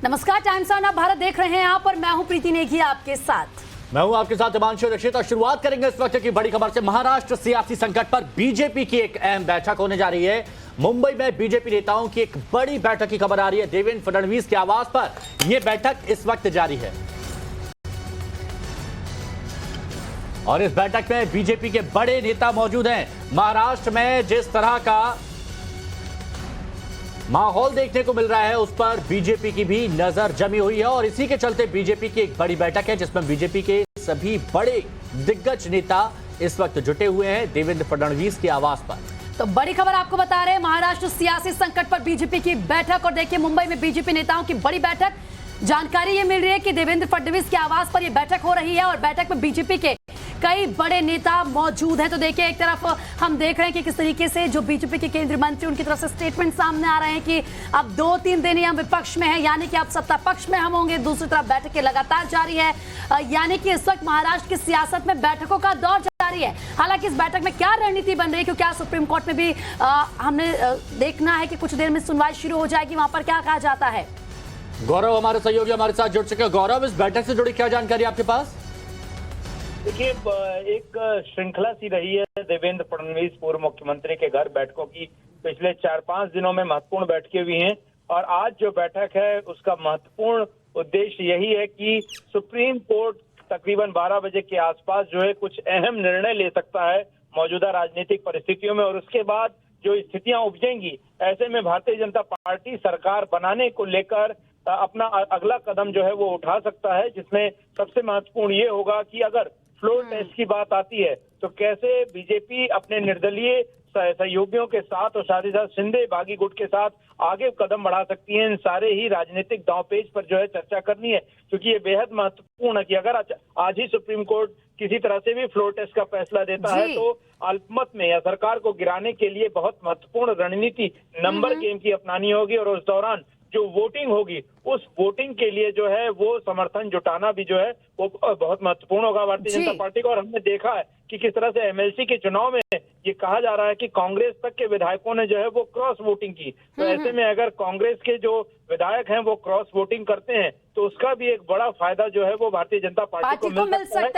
नमस्कार, times on Bharat देख रहे हैं आप और मैं हूं प्रीति नेगी आपके साथ। मैं हूं आपके साथ हिमांशु रक्षित और शुरुआत करेंगे इस वक्त की बड़ी खबर से। महाराष्ट्र सियासी संकट पर बीजेपी की एक अहम बैठक होने जा रही है। मुंबई में बीजेपी नेताओं की एक बड़ी बैठक की खबर आ रही है। देवेंद्र फडणवीस के आवास पर यह बैठक इस वक्त जारी है और इस बैठक में बीजेपी के बड़े नेता मौजूद हैं। महाराष्ट्र में जिस तरह का माहौल देखने को मिल रहा है उस पर बीजेपी की भी नजर जमी हुई है और इसी के चलते बीजेपी की एक बड़ी बैठक है जिसमें बीजेपी के सभी बड़े दिग्गज नेता इस वक्त जुटे हुए हैं देवेंद्र फडणवीस के आवास पर। तो बड़ी खबर आपको बता रहे हैं, महाराष्ट्र सियासी संकट पर बीजेपी की बैठक। और देखिए, मुंबई में बीजेपी नेताओं की बड़ी बैठक। जानकारी ये मिल रही है कि देवेंद्र फडणवीस के आवास पर यह बैठक हो रही है और बैठक में बीजेपी के कई बड़े नेता मौजूद हैं। तो देखिए, एक तरफ हम देख रहे हैं कि किस तरीके से जो बीजेपी के केंद्रीय मंत्री उनकी तरफ से स्टेटमेंट सामने आ रहे हैं कि अब 2-3 दिन ही हम विपक्ष में हैं, यानी कि अब सत्ता पक्ष में हम होंगे। दूसरी तरफ बैठकें लगातार जारी है, यानी कि इस वक्त महाराष्ट्र की सियासत में बैठकों का दौर जारी है। हालांकि इस बैठक में क्या रणनीति बन रही है, क्योंकि आज सुप्रीम कोर्ट में भी हमने देखना है कि कुछ देर में सुनवाई शुरू हो जाएगी, वहां पर क्या कहा जाता है। गौरव हमारे सहयोगी हमारे साथ जुड़ चुके हैं। गौरव, इस बैठक से जुड़ी क्या जानकारी आपके पास? देखिए, एक श्रृंखला सी रही है देवेंद्र फडणवीस पूर्व मुख्यमंत्री के घर बैठकों की। पिछले 4-5 दिनों में महत्वपूर्ण बैठकें हुई हैं और आज जो बैठक है उसका महत्वपूर्ण उद्देश्य यही है कि सुप्रीम कोर्ट तकरीबन 12 बजे के आसपास जो है कुछ अहम निर्णय ले सकता है मौजूदा राजनीतिक परिस्थितियों में। और उसके बाद जो स्थितियां उपजेंगी, ऐसे में भारतीय जनता पार्टी सरकार बनाने को लेकर अपना अगला कदम जो है वो उठा सकता है, जिसमें सबसे महत्वपूर्ण ये होगा कि अगर फ्लोर टेस्ट की बात आती है तो कैसे बीजेपी अपने निर्दलीय सहयोगियों के साथ और साथ ही साथ शिंदे बागी गुट के साथ आगे कदम बढ़ा सकती है। इन सारे ही राजनीतिक दांवपेच पर जो है चर्चा करनी है, क्योंकि ये बेहद महत्वपूर्ण है कि अगर आज ही सुप्रीम कोर्ट किसी तरह से भी फ्लोर टेस्ट का फैसला देता है तो अल्पमत में या सरकार को गिराने के लिए बहुत महत्वपूर्ण रणनीति नंबर गेम की अपनानी होगी। और उस दौरान जो वोटिंग होगी उस वोटिंग के लिए जो है वो समर्थन जुटाना भी जो है वो बहुत महत्वपूर्ण होगा भारतीय जनता पार्टी को। और हमने देखा है कि किस तरह से एमएलसी के चुनाव में ये कहा जा रहा है कि कांग्रेस तक के विधायकों ने जो है वो क्रॉस वोटिंग की। तो ऐसे में अगर कांग्रेस के जो विधायक हैं वो क्रॉस वोटिंग करते हैं तो उसका भी एक बड़ा फायदा जो है वो भारतीय जनता पार्टी को मिल सकता है।